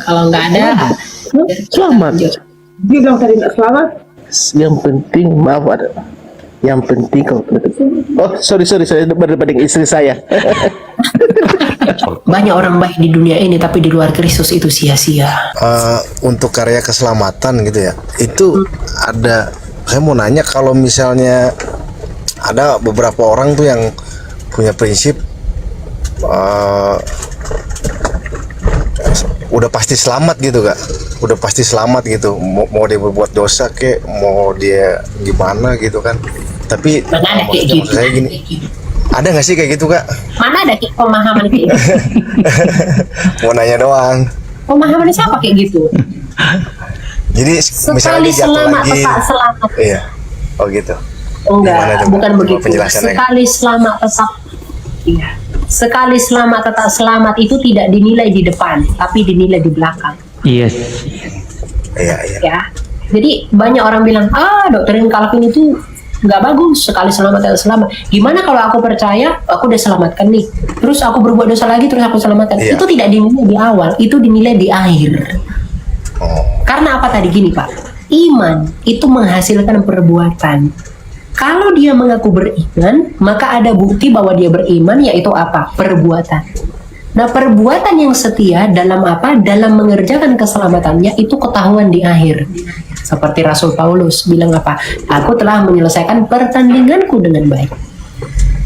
Kalau nggak ada, Selamat. Dia bilang tadi nggak selamat. Yang penting maaf ada. Yang penting kau. Oh sorry saya berbanding istri saya. banyak orang baik di dunia ini, tapi di luar Kristus itu sia-sia. Untuk karya keselamatan gitu ya, itu ada, saya mau nanya, kalau misalnya ada beberapa orang tuh yang punya prinsip udah pasti selamat gitu Kak, udah pasti selamat gitu, mau dia berbuat dosa kek, mau dia gimana gitu kan, tapi Mana ada kayak maksud gitu? saya gini, ada nggak sih kayak gitu Kak? Mana ada kayak pemahaman kayak gitu? Mau nanya doang. Pemahaman siapa kayak gitu? Jadi misalnya Sekali dia jatuh selamat lagi, tetap selamat. iya, oh gitu. Enggak, Gimana tuh, bukan Mbak? begitu. Penjelasannya. Sekali selamat tetap, iya. Sekali selamat tetap selamat itu tidak dinilai di depan, tapi dinilai di belakang. Yes. Iya. Ya. Jadi banyak orang bilang, doktrin Calvin itu nggak bagus, sekali selamat tetap selamat. Gimana kalau aku percaya, aku udah selamatkan nih, terus aku berbuat dosa lagi, terus aku selamatkan? Iya. Itu tidak dinilai di awal, itu dinilai di akhir. Oh, Karena apa tadi gini Pak, iman itu menghasilkan perbuatan. Kalau dia mengaku beriman, maka ada bukti bahwa dia beriman, yaitu apa? Perbuatan. Nah, perbuatan yang setia dalam apa? Dalam mengerjakan keselamatannya itu ketahuan di akhir. Seperti Rasul Paulus bilang apa? Aku telah menyelesaikan pertandinganku dengan baik.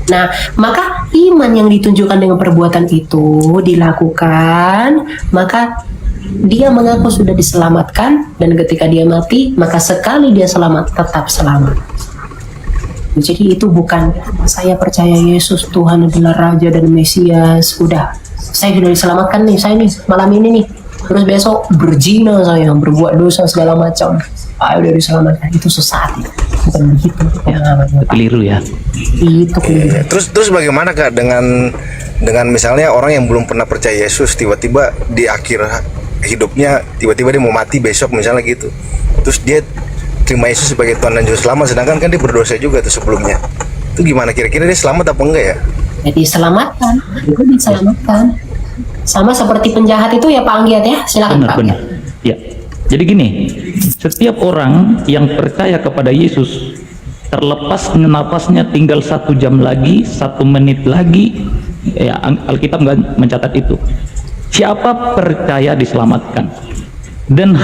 Nah, maka iman yang ditunjukkan dengan perbuatan itu dilakukan, maka dia mengaku sudah diselamatkan, dan ketika dia mati, maka sekali dia selamat, tetap selamat. Jadi itu bukan saya percaya Yesus Tuhan adalah Raja dan Mesias, udah saya sudah diselamatkan nih, saya nih malam ini nih, terus besok berzina saya, berbuat dosa segala macam, udah diselamatkan. Itu sesat, bukan begitu pemahamannya, Pak. Keliru ya. Itu keliru. iya. Terus bagaimana Kak dengan misalnya orang yang belum pernah percaya Yesus, tiba-tiba di akhir hidupnya tiba-tiba dia mau mati besok misalnya gitu, terus dia terima Yesus sebagai Tuhan dan Juru Selamat, sedangkan kan dia berdosa juga tuh sebelumnya. Itu gimana, kira-kira dia selamat apa enggak ya? Jadi diselamatkan, itu diselamatkan. Sama seperti penjahat itu ya Pak Anggiat ya, silakan Pak. Benar. Ya. Jadi gini, setiap orang yang percaya kepada Yesus, terlepas napasnya tinggal 1 jam lagi, 1 menit lagi, ya Alkitab nggak mencatat itu. Siapa percaya diselamatkan. Dan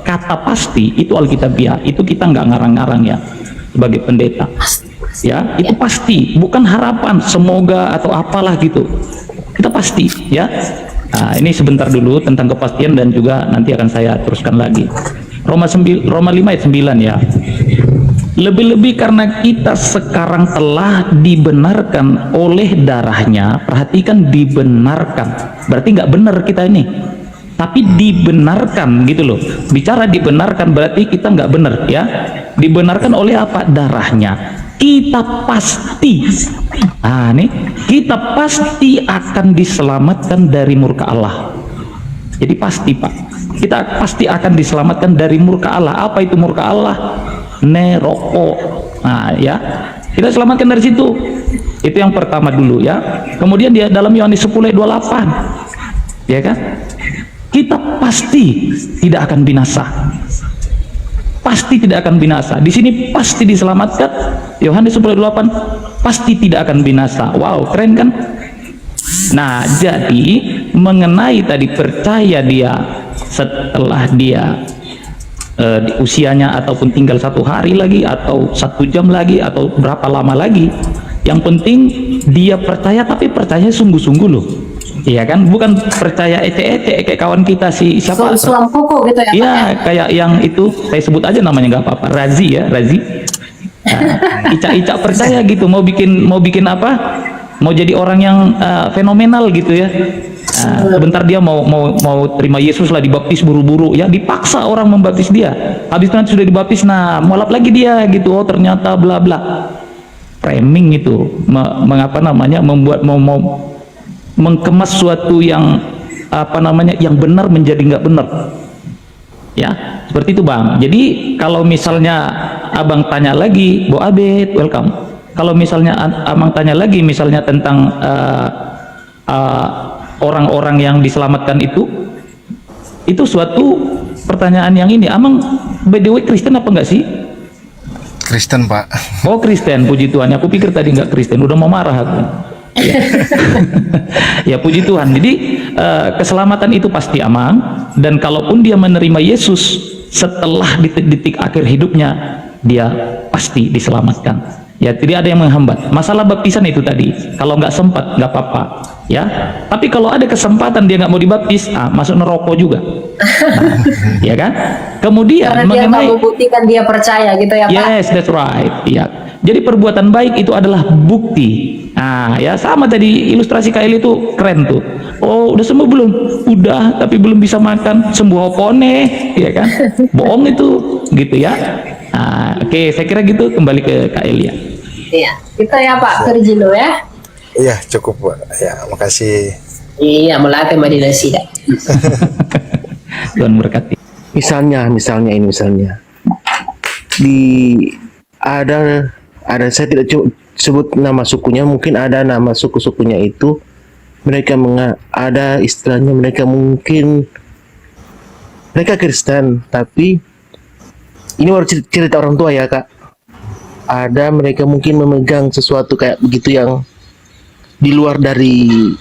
kata pasti itu Alkitabiah, itu kita nggak ngarang-ngarang ya sebagai pendeta. Ya, itu pasti, bukan harapan, semoga atau apalah gitu. Kita pasti ya. Nah, ini sebentar dulu tentang kepastian dan juga nanti akan saya teruskan lagi. Roma 5 ayat 9 ya. Lebih-lebih karena kita sekarang telah dibenarkan oleh darahnya. Perhatikan, dibenarkan. Berarti nggak benar kita ini, tapi dibenarkan gitu loh. Bicara dibenarkan berarti kita nggak benar ya. Dibenarkan oleh apa? Darahnya. Kita pasti, kita pasti akan diselamatkan dari murka Allah. Jadi pasti Pak, kita pasti akan diselamatkan dari murka Allah. Apa itu murka Allah? Neraka. Nah ya, kita selamatkan dari situ. Itu yang pertama dulu ya. Kemudian dia dalam Yohanes 10 ayat 28, ya kan? Kita pasti tidak akan binasa. Pasti tidak akan binasa. Di sini pasti diselamatkan. Yohanes 10:8 pasti tidak akan binasa. Wow, keren kan? Nah, jadi mengenai tadi percaya dia setelah dia di usianya ataupun tinggal 1 hari lagi atau 1 jam lagi atau berapa lama lagi, yang penting dia percaya, tapi percaya sungguh-sungguh loh. Iya kan, bukan percaya ecek-ecek kayak kawan kita si siapa? Sulam koko gitu ya Pak. Iya, kayak yang itu saya sebut aja namanya nggak apa-apa, Razi ya, Razi. Nah, Ica percaya gitu, mau bikin apa? Mau jadi orang yang fenomenal gitu ya. Sebentar dia mau terima Yesus lah, dibaptis buru-buru ya, dipaksa orang membaptis dia. Habis nanti sudah dibaptis, nah mualaf lagi dia gitu. Oh ternyata bla bla. Framing itu, mengapa namanya, membuat mau mengkemas suatu yang apa namanya yang benar menjadi nggak benar ya, seperti itu Bang. Jadi kalau misalnya abang tanya lagi, Bo Abed welcome, kalau misalnya abang tanya lagi misalnya tentang orang-orang yang diselamatkan itu, itu suatu pertanyaan yang ini. Amang by the way Kristen apa enggak sih? Kristen, Pak. Oh Kristen, puji Tuhan. Aku pikir tadi nggak Kristen, udah mau marah aku. Ya, ya puji Tuhan. Jadi keselamatan itu pasti Amang. Dan kalaupun dia menerima Yesus setelah detik-detik akhir hidupnya, dia pasti diselamatkan. Ya, tidak ada yang menghambat. Masalah baptisan itu tadi, kalau nggak sempat nggak apa-apa, ya. Tapi kalau ada kesempatan dia nggak mau dibaptis, masuk neraka juga. Nah, ya kan? Kemudian Karena dia nggak mengenai membuktikan dia percaya gitu ya Pak. yes, that's right. Ya. Jadi perbuatan baik itu adalah bukti. Nah, ya sama tadi ilustrasi Kail itu keren tuh. Oh, udah sembuh belum? Udah, tapi belum bisa makan. Sembuh opone, ya kan? Bohong itu, gitu ya. Nah, oke, saya kira gitu, kembali ke Kail ya. Iya, kita ya Pak Kerjino ya. Iya, cukup, Pak. Ya, makasih. Iya, melatih Madinah Sida. Tuhan berkati. Misalnya di ada saya tidak sebut nama sukunya, mungkin ada nama suku-sukunya itu mereka ada istilahnya mereka Kristen, tapi ini baru cerita orang tua ya Kak. Ada mereka mungkin memegang sesuatu kayak begitu yang di luar dari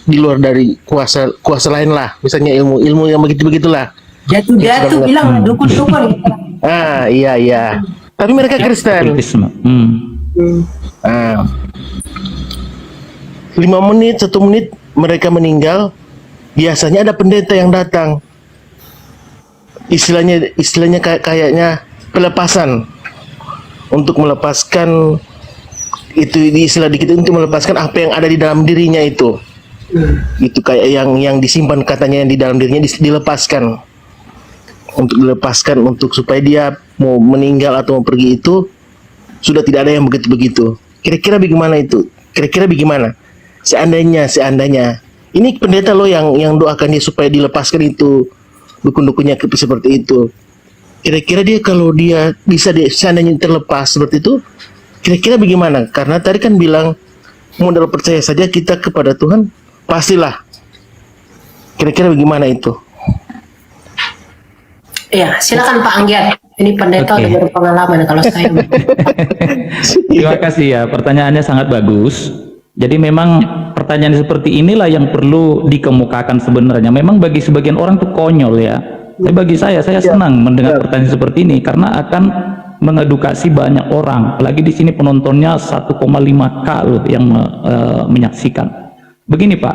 kuasa lain lah, misalnya ilmu yang begitulah. Datu bilang dukun-dukun. Iya. Tapi mereka Kristen. Kritisme. 5 menit, 1 menit mereka meninggal, biasanya ada pendeta yang datang. Istilahnya kayaknya pelepasan, untuk melepaskan itu, di istilah dikit, untuk melepaskan apa yang ada di dalam dirinya itu. Itu kayak yang disimpan katanya yang di dalam dirinya dilepaskan. Untuk supaya dia mau meninggal atau mau pergi itu sudah tidak ada yang begitu. Kira-kira bagaimana itu? Kira-kira bagaimana? Seandainya ini pendeta lo yang doakan dia supaya dilepaskan itu, dukun-dukunnya seperti itu. Kira-kira dia kalau dia bisa seandainya terlepas seperti itu, kira-kira bagaimana? Karena tadi kan bilang modal percaya saja kita kepada Tuhan, pastilah. Kira-kira bagaimana itu? Iya, silakan Pak Anggiat. Ini pendeta Oke. udah berpengalaman kalau saya. Terima kasih ya, pertanyaannya sangat bagus. Jadi memang pertanyaan seperti inilah yang perlu dikemukakan sebenarnya. Memang bagi sebagian orang tuh konyol ya. Tapi bagi saya senang mendengar pertanyaan seperti ini karena akan mengedukasi banyak orang. Apalagi di sini penontonnya 1,5K loh yang menyaksikan. Begini Pak,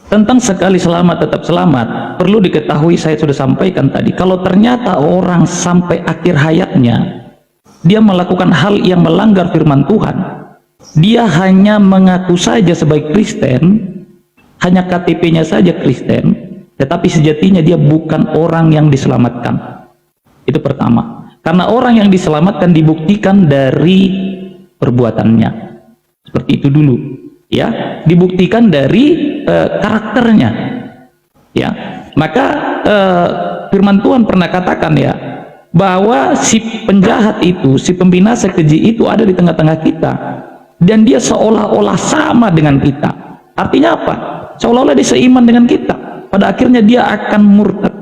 tentang sekali selamat tetap selamat, perlu diketahui, saya sudah sampaikan tadi, kalau ternyata orang sampai akhir hayatnya dia melakukan hal yang melanggar firman Tuhan, dia hanya mengaku saja sebagai Kristen, hanya KTP-nya saja Kristen, tetapi sejatinya dia bukan orang yang diselamatkan. Itu pertama. Karena orang yang diselamatkan dibuktikan dari perbuatannya. Seperti itu dulu, ya. Dibuktikan dari karakternya, ya. Maka firman Tuhan pernah katakan ya, bahwa si penjahat itu, si pembinasa keji itu ada di tengah-tengah kita, dan dia seolah-olah sama dengan kita. Artinya apa? Seolah-olah dia seiman dengan kita. Pada akhirnya dia akan murtad.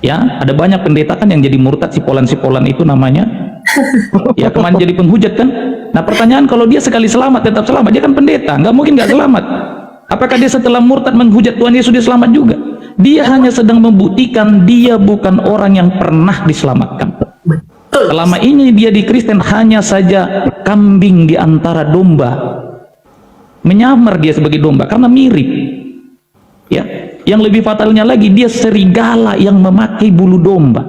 Ya, ada banyak pendeta kan yang jadi murtad, sipolan-sipolan itu namanya. Ya, kemarin jadi penghujat kan. Nah, pertanyaan, kalau dia sekali selamat tetap selamat, dia kan pendeta, nggak mungkin nggak selamat. Apakah dia setelah murtad menghujat Tuhan Yesus dia selamat juga? Dia hanya sedang membuktikan dia bukan orang yang pernah diselamatkan. Selama ini dia di Kristen hanya saja kambing di antara domba. Menyamar dia sebagai domba karena mirip. Ya, yang lebih fatalnya lagi, dia serigala yang memakai bulu domba.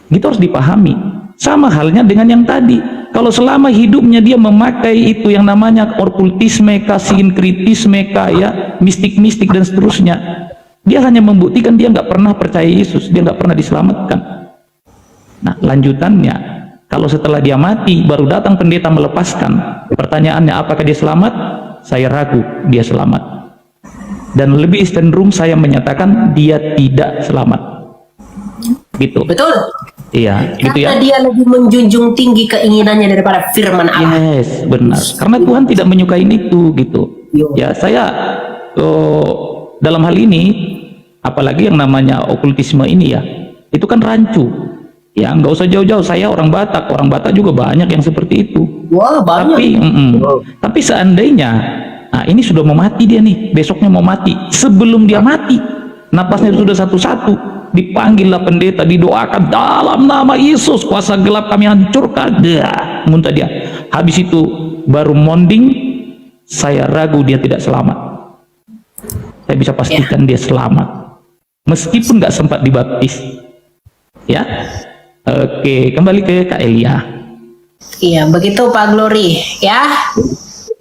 Gitu harus dipahami. Sama halnya dengan yang tadi. Kalau selama hidupnya dia memakai itu yang namanya okkultisme, sinkritisme, ya, mistik-mistik dan seterusnya, dia hanya membuktikan dia nggak pernah percaya Yesus, dia nggak pernah diselamatkan. Nah, lanjutannya, kalau setelah dia mati baru datang pendeta melepaskan, pertanyaannya apakah dia selamat? Saya ragu dia selamat. Dan lebih cenderung saya menyatakan dia tidak selamat. Gitu. Betul. Iya, gitu ya. Karena dia lebih menjunjung tinggi keinginannya daripada firman Allah. Yes, benar. Karena Tuhan tidak menyukai itu, gitu. Ya, saya dalam hal ini, apalagi yang namanya okultisme ini ya, itu kan rancu. Ya, nggak usah jauh-jauh. Saya orang Batak juga banyak yang seperti itu. Wah, banyak. Tapi seandainya, nah ini sudah mau mati dia nih, besoknya mau mati. Sebelum dia mati, napasnya sudah satu-satu, dipanggillah pendeta, didoakan dalam nama Yesus, kuasa gelap kami hancurkan. Dah, muntah dia. Habis itu baru monding, saya ragu dia tidak selamat. Saya bisa pastikan dia selamat, meskipun nggak sempat dibaptis. Ya, oke, kembali ke Kak Elia. Iya, begitu Pak Glory, ya.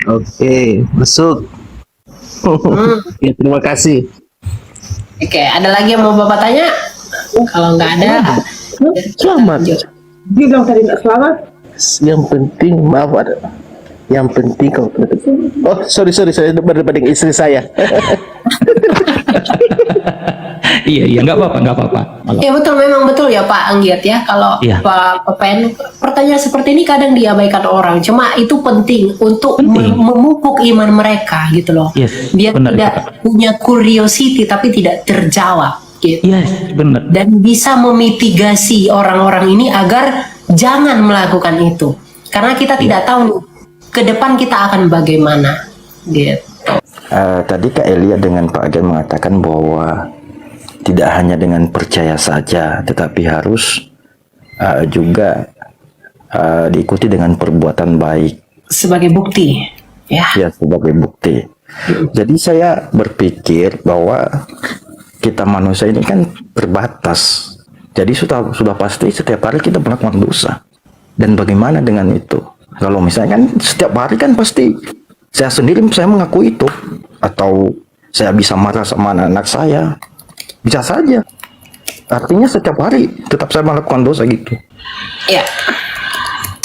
Oke, masuk. Ya, terima kasih. Oke, ada lagi yang mau Bapak tanya? Kalau nggak ada, Selamat. Bilang tadi nggak selamat. Yang penting, maaf ada. Yang penting kau. Oh, sorry, saya berdebat dengan istri saya. Iya, nggak apa-apa. Ya betul, memang betul ya Pak Anggiat ya. Kalau Iya. Pak Pepen, pertanyaan seperti ini kadang diabaikan orang. Cuma itu penting untuk memupuk iman mereka gitu loh. Yes, Biar benar, tidak punya curiosity tapi tidak terjawab gitu. Yes, benar. Dan bisa memitigasi orang-orang ini agar jangan melakukan itu. Karena kita tidak tahu nih, ke depan kita akan bagaimana gitu. Tadi Kak Elia dengan Pak Agen mengatakan bahwa tidak hanya dengan percaya saja, tetapi harus juga diikuti dengan perbuatan baik. Sebagai bukti ya. Ya, sebagai bukti. Jadi saya berpikir bahwa kita manusia ini kan terbatas. Jadi sudah pasti setiap hari kita melakukan dosa. Dan bagaimana dengan itu? Kalau misalnya kan setiap hari kan pasti saya sendiri saya mengaku itu, atau saya bisa marah sama anak saya, bisa saja. Artinya setiap hari tetap saya melakukan dosa gitu. Ya.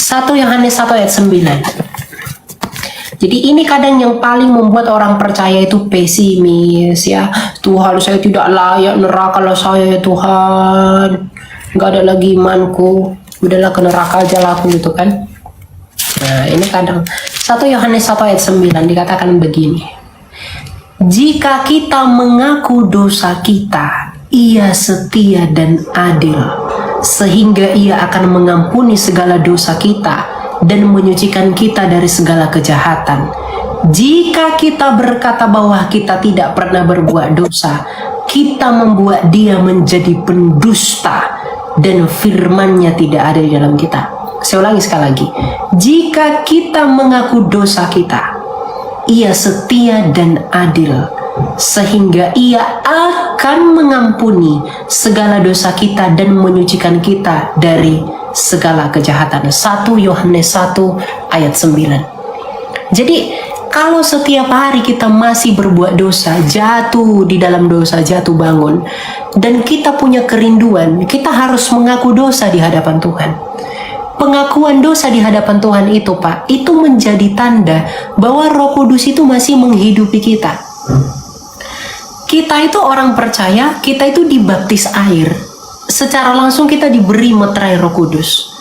1 Yohanes 1 ayat 9. Jadi ini kadang yang paling membuat orang percaya itu pesimis ya. Tuhan, saya tidak layak neraka lah saya ya Tuhan. Nggak ada lagi imanku. Udahlah ke neraka aja lah aku gitu kan. Nah ini kadang 1 Yohanes 1 ayat 9 dikatakan begini. Jika kita mengaku dosa kita, Ia setia dan adil, sehingga Ia akan mengampuni segala dosa kita dan menyucikan kita dari segala kejahatan. Jika kita berkata bahwa kita tidak pernah berbuat dosa, kita membuat Dia menjadi pendusta dan firman-Nya tidak ada di dalam kita. Saya ulangi sekali lagi. Jika kita mengaku dosa kita, Ia setia dan adil, sehingga Ia akan mengampuni segala dosa kita dan menyucikan kita dari segala kejahatan. 1 Yohanes 1 ayat 9. Jadi kalau setiap hari kita masih berbuat dosa, jatuh di dalam dosa, jatuh bangun, dan kita punya kerinduan, kita harus mengaku dosa di hadapan Tuhan. Pengakuan dosa di hadapan Tuhan itu Pak, itu menjadi tanda bahwa Roh Kudus itu masih menghidupi kita. Kita itu orang percaya, kita itu dibaptis air. Secara langsung kita diberi meterai Roh Kudus.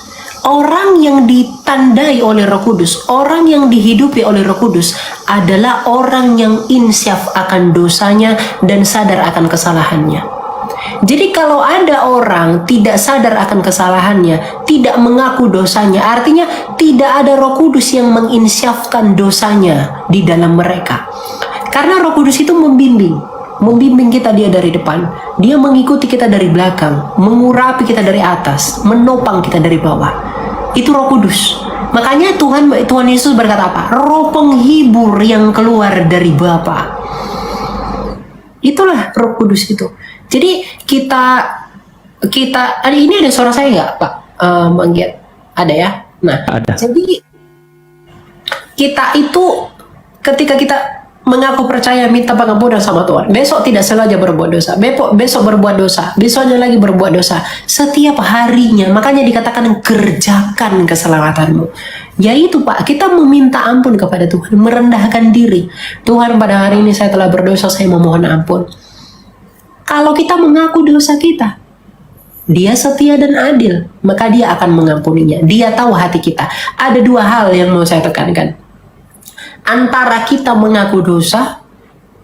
Orang yang ditandai oleh Roh Kudus, orang yang dihidupi oleh Roh Kudus adalah orang yang insyaf akan dosanya dan sadar akan kesalahannya. Jadi kalau ada orang tidak sadar akan kesalahannya, tidak mengaku dosanya, artinya tidak ada Roh Kudus yang menginsyafkan dosanya di dalam mereka. Karena Roh Kudus itu membimbing kita, dia dari depan, dia mengikuti kita dari belakang, mengurapi kita dari atas, menopang kita dari bawah. Itu Roh Kudus. Makanya Tuhan Yesus berkata apa? Roh penghibur yang keluar dari Bapa. Itulah Roh Kudus itu. Jadi kita ini ada suara saya nggak Pak Manggiat? Ada ya? Nah, Ada. jadi kita itu ketika kita mengaku percaya minta pengampunan sama Tuhan, besok tidak sengaja berbuat dosa, besok berbuat dosa, besoknya lagi berbuat dosa, setiap harinya. Makanya dikatakan kerjakan keselamatanmu. Yaitu Pak, kita meminta ampun kepada Tuhan, merendahkan diri. Tuhan, pada hari ini saya telah berdosa, saya memohon ampun. Kalau kita mengaku dosa kita, Dia setia dan adil, maka Dia akan mengampuninya. Dia tahu hati kita. Ada 2 hal yang mau saya tekankan. Antara kita mengaku dosa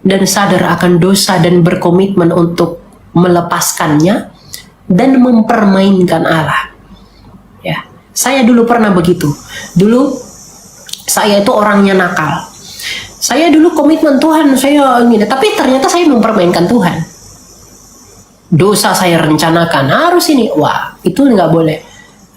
dan sadar akan dosa dan berkomitmen untuk melepaskannya dan mempermainkan Allah. Ya, saya dulu pernah begitu. Dulu saya itu orangnya nakal. Saya dulu komitmen Tuhan, saya ingin, tapi ternyata saya mempermainkan Tuhan. Dosa saya rencanakan harus ini, wah itu nggak boleh.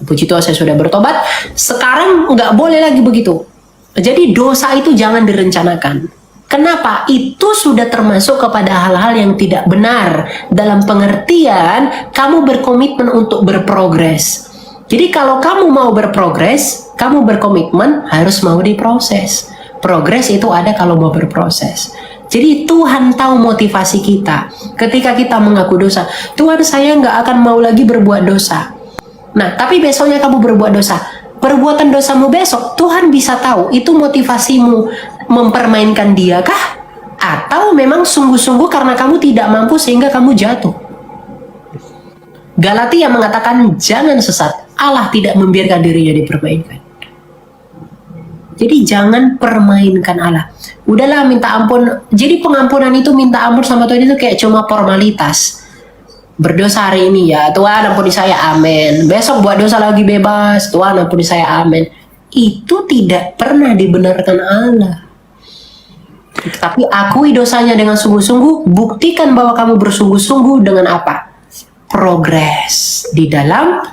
Puji Tuhan saya sudah bertobat. Sekarang nggak boleh lagi begitu. Jadi dosa itu jangan direncanakan. Kenapa? Itu sudah termasuk kepada hal-hal yang tidak benar. Dalam pengertian, kamu berkomitmen untuk berprogres. Jadi kalau kamu mau berprogres, kamu berkomitmen harus mau diproses. Progres itu ada kalau mau berproses. Jadi Tuhan tahu motivasi kita. Ketika kita mengaku dosa, Tuhan saya nggak akan mau lagi berbuat dosa. Nah, tapi besoknya kamu berbuat dosa. Perbuatan dosamu besok, Tuhan bisa tahu itu motivasimu mempermainkan Dia kah? Atau memang sungguh-sungguh karena kamu tidak mampu sehingga kamu jatuh. Galatia mengatakan jangan sesat. Allah tidak membiarkan dirinya dipermainkan. Jadi jangan permainkan Allah. Udahlah minta ampun. Jadi pengampunan itu minta ampun sama Tuhan itu kayak cuma formalitas. Berdosa hari ini ya, Tuhan ampuni saya, amin. Besok buat dosa lagi bebas, Tuhan ampuni saya, amin. Itu tidak pernah dibenarkan Allah. Tapi akui dosanya dengan sungguh-sungguh, buktikan bahwa kamu bersungguh-sungguh dengan apa? Progres di dalam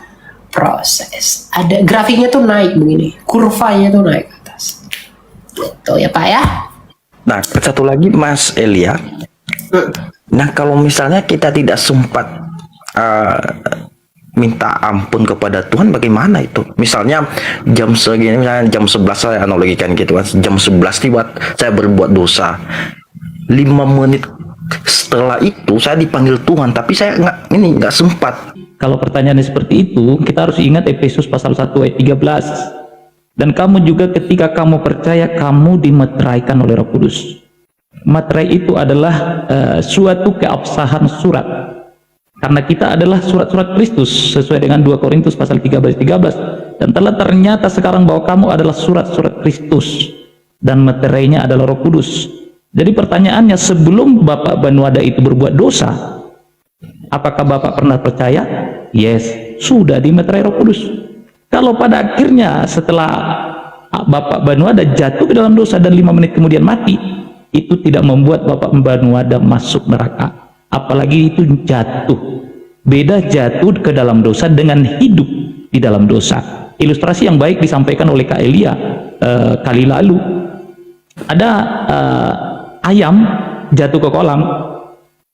proses. Ada grafiknya tuh naik begini, kurvanya tuh naik ke atas. Gitu ya Pak ya. Nah, satu lagi Mas Elia. Nah, kalau misalnya kita tidak sempat minta ampun kepada Tuhan, bagaimana itu? Misalnya jam segini, misalnya jam 11 saya analogikan gitu kan. Jam 11 tiba saya berbuat dosa. 5 menit setelah itu saya dipanggil Tuhan, tapi saya nggak sempat. Kalau pertanyaannya seperti itu, kita harus ingat Efesus pasal 1 ayat 13. Dan kamu juga ketika kamu percaya, kamu dimeteraikan oleh Roh Kudus. Materai itu adalah suatu keabsahan surat. Karena kita adalah surat-surat Kristus sesuai dengan 2 Korintus pasal 13. Dan telah ternyata sekarang bahwa kamu adalah surat-surat Kristus dan meterainya adalah Roh Kudus. Jadi pertanyaannya, sebelum Bapak Banuada itu berbuat dosa, apakah Bapak pernah percaya? Yes, sudah dimeterai Roh Kudus. Kalau pada akhirnya setelah Bapak Banuada jatuh ke dalam dosa dan 5 menit kemudian mati, itu tidak membuat Bapak Banuada masuk neraka. Apalagi itu jatuh. Beda jatuh ke dalam dosa dengan hidup di dalam dosa. Ilustrasi yang baik disampaikan oleh Kak Elia kali lalu. Ada ayam jatuh ke kolam.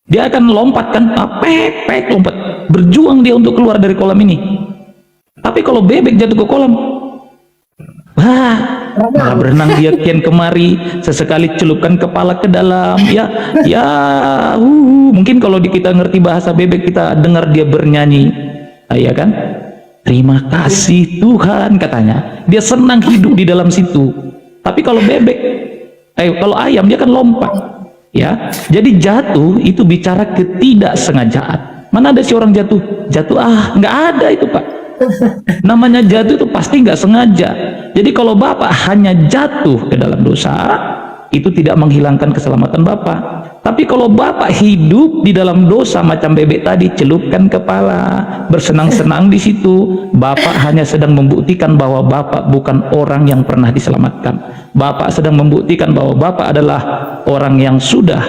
Dia akan lompat kan, pek lompat. Berjuang dia untuk keluar dari kolam ini. Tapi kalau bebek jatuh ke kolam, malah berenang dia kian kemari, sesekali celupkan kepala ke dalam, mungkin kalau kita ngerti bahasa bebek, kita dengar dia bernyanyi, ya kan? Terima kasih Tuhan katanya. Dia senang hidup di dalam situ. Tapi kalau bebek, kalau ayam dia kan lompat, ya. Jadi jatuh itu bicara ketidaksengajaan. Mana ada si orang jatuh? Nggak ada itu Pak. Namanya jatuh itu pasti nggak sengaja. Jadi kalau Bapak hanya jatuh ke dalam dosa, itu tidak menghilangkan keselamatan Bapak. Tapi kalau Bapak hidup di dalam dosa macam bebek tadi, celupkan kepala, bersenang-senang di situ, Bapak hanya sedang membuktikan bahwa Bapak bukan orang yang pernah diselamatkan. Bapak sedang membuktikan bahwa Bapak adalah orang yang sudah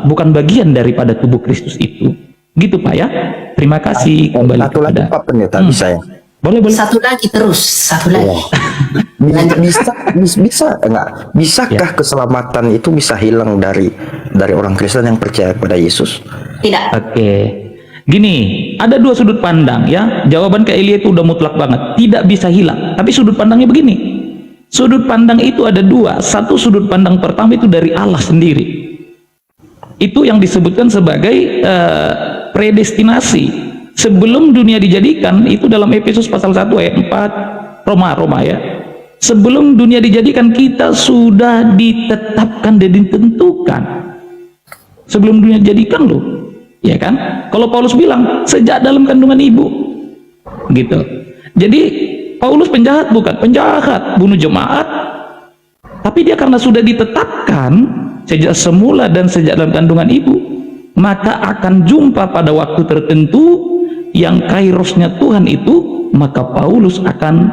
bukan bagian daripada tubuh Kristus itu. Gitu Pak ya. Terima kasih. Kembali satu lagi Pak Pendeta bisa ya? Boleh. Satu lagi terus, satu lagi. Bisakah keselamatan itu bisa hilang dari orang Kristen yang percaya kepada Yesus? Tidak. Oke. Gini, ada 2 sudut pandang ya. Jawaban Kak Elia itu udah mutlak banget. Tidak bisa hilang. Tapi sudut pandangnya begini. Sudut pandang itu ada 2. Satu sudut pandang pertama itu dari Allah sendiri. Itu yang disebutkan sebagai predestinasi. Sebelum dunia dijadikan, itu dalam Efesus pasal 1 ayat 4, Roma ya. Sebelum dunia dijadikan, kita sudah ditetapkan dan ditentukan. Sebelum dunia dijadikan loh, ya kan? Kalau Paulus bilang sejak dalam kandungan ibu, gitu. Jadi Paulus penjahat bukan? Penjahat, bunuh jemaat. Tapi dia karena sudah ditetapkan sejak semula dan sejak dalam kandungan ibu, maka akan jumpa pada waktu tertentu yang kairosnya Tuhan itu, maka Paulus akan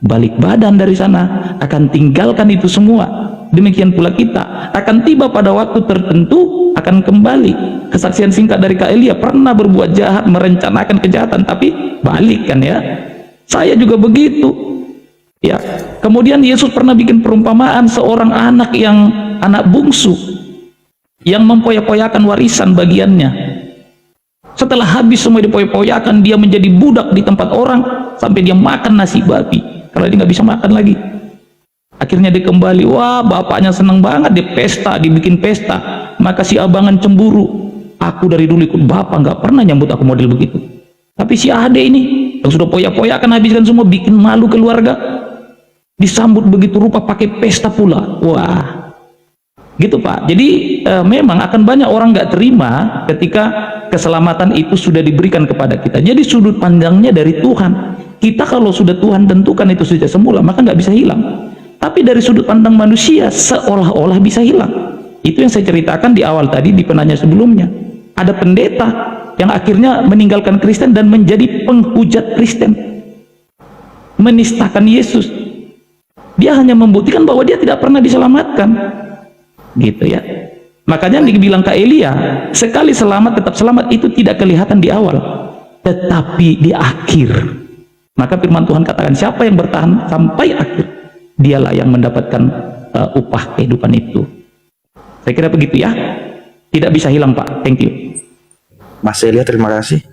balik badan dari sana, akan tinggalkan itu semua. Demikian pula kita akan tiba pada waktu tertentu, akan kembali. Kesaksian singkat dari Kak Elia, pernah berbuat jahat, merencanakan kejahatan, tapi balik kan ya. Saya juga begitu ya. Kemudian Yesus pernah bikin perumpamaan seorang anak bungsu yang mempoya-poyakan warisan bagiannya. Setelah habis semua dipoya-poyakan, dia menjadi budak di tempat orang sampai dia makan nasi babi karena dia nggak bisa makan lagi. Akhirnya dia kembali, wah bapaknya senang banget, dia pesta, dibikin pesta. Maka si abangan cemburu, aku dari dulu ikut bapak nggak pernah nyambut aku model begitu, tapi si ade ini yang sudah poya-poyakan habiskan semua, bikin malu keluarga, disambut begitu rupa pakai pesta pula. Wah gitu Pak. Jadi memang akan banyak orang nggak terima ketika keselamatan itu sudah diberikan kepada kita. Jadi sudut pandangnya dari Tuhan. Kita kalau sudah Tuhan tentukan itu sejak semula, maka nggak bisa hilang. Tapi dari sudut pandang manusia seolah-olah bisa hilang. Itu yang saya ceritakan di awal tadi di penanya sebelumnya. Ada pendeta yang akhirnya meninggalkan Kristen dan menjadi penghujat Kristen, menistakan Yesus. Dia hanya membuktikan bahwa dia tidak pernah diselamatkan, gitu ya. Makanya dibilang Kak Elia, sekali selamat tetap selamat, itu tidak kelihatan di awal, tetapi di akhir. Maka firman Tuhan katakan, siapa yang bertahan sampai akhir, dialah yang mendapatkan upah kehidupan itu. Saya kira begitu ya. Tidak bisa hilang Pak. Thank you. Mas Elia, terima kasih.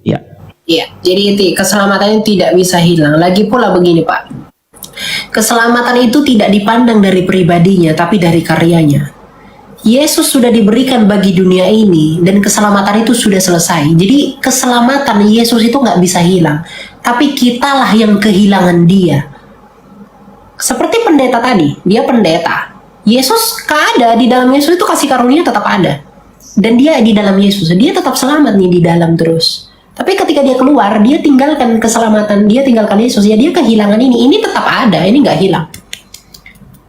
Ya. Iya, jadi itu keselamatan tidak bisa hilang. Lagi pula begini Pak, keselamatan itu tidak dipandang dari pribadinya, tapi dari karyanya. Yesus sudah diberikan bagi dunia ini, dan keselamatan itu sudah selesai. Jadi keselamatan Yesus itu nggak bisa hilang, tapi kitalah yang kehilangan dia. Seperti pendeta tadi, dia pendeta. Yesus ada di dalam Yesus itu, kasih karunia tetap ada. Dan dia di dalam Yesus, dia tetap selamat nih di dalam terus. Tapi ketika dia keluar, dia tinggalkan keselamatan, dia tinggalkan Yesus, ya dia kehilangan ini tetap ada, ini nggak hilang.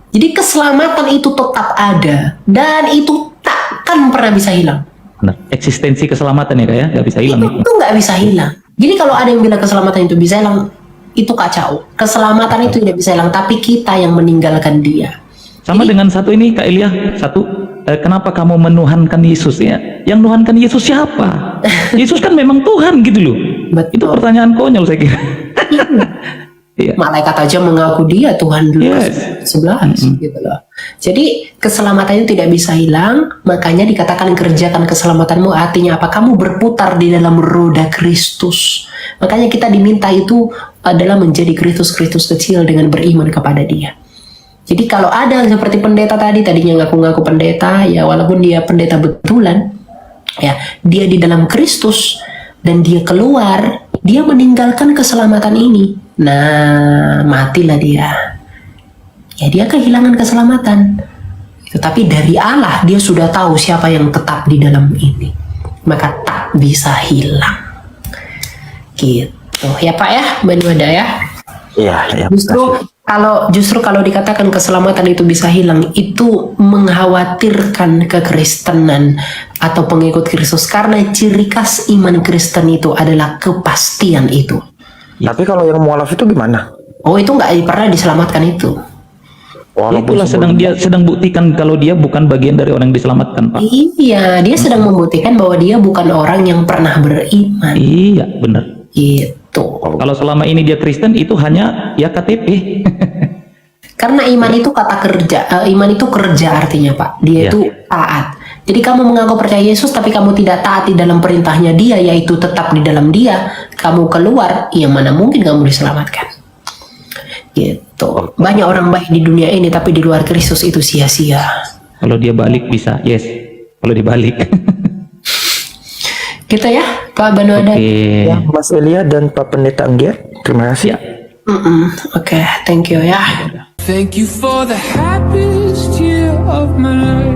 Jadi keselamatan itu tetap ada, dan itu takkan pernah bisa hilang. Nah, eksistensi keselamatan ya Kak ya, nggak bisa hilang. Itu nggak bisa hilang. Jadi kalau ada yang bilang keselamatan itu bisa hilang, itu kacau. Keselamatan itu tidak bisa hilang, tapi kita yang meninggalkan dia. Sama dengan satu ini Kak Elia, kenapa kamu menuhankan Yesus ya? Yang menuhankan Yesus siapa? Yesus kan memang Tuhan gitu loh. Betul. Itu pertanyaan konyol saya kira. Iya. Malaikat aja mengaku dia Tuhan dulu. Yes. 11 gitu loh. Jadi keselamatan itu tidak bisa hilang, makanya dikatakan kerjakan keselamatanmu, artinya apa? Kamu berputar di dalam roda Kristus. Makanya kita diminta itu adalah menjadi Kristus kecil dengan beriman kepada dia. Jadi kalau ada seperti pendeta tadinya ngaku-ngaku pendeta, ya walaupun dia pendeta betulan, ya dia di dalam Kristus dan dia keluar, dia meninggalkan keselamatan ini. Nah, matilah dia. Ya dia kehilangan keselamatan. Tetapi dari Allah dia sudah tahu siapa yang tetap di dalam ini. Maka tak bisa hilang. Gitu. Ya Pak ya, Benuada ya. Iya, ya. Justru kalau dikatakan keselamatan itu bisa hilang, itu mengkhawatirkan kekristenan atau pengikut Kristus, karena ciri khas iman Kristen itu adalah kepastian itu. Tapi kalau yang mualaf itu gimana? Oh, itu nggak pernah diselamatkan itu. Itulah dia sedang buktikan kalau dia bukan bagian dari orang yang diselamatkan Pak. Iya, dia sedang membuktikan bahwa dia bukan orang yang pernah beriman. Iya benar. Gitu. Kalau selama ini dia Kristen, itu hanya ya KTP. Karena iman itu kata kerja, iman itu kerja artinya Pak. Dia itu taat. Jadi kamu mengaku percaya Yesus tapi kamu tidak taat di dalam perintahnya dia, yaitu tetap di dalam dia, kamu keluar, ya mana mungkin kamu diselamatkan. Gitu. Banyak orang baik di dunia ini tapi di luar Kristus itu sia-sia. Kalau dia balik bisa, yes. Kalau dibalik. Gitu ya, Pak Benuada. Oke. Ya, Mas Elia dan Pak Pendeta Anggiat, terima kasih. Ya. Oke, thank you ya. Thank you for the happiest year of my life.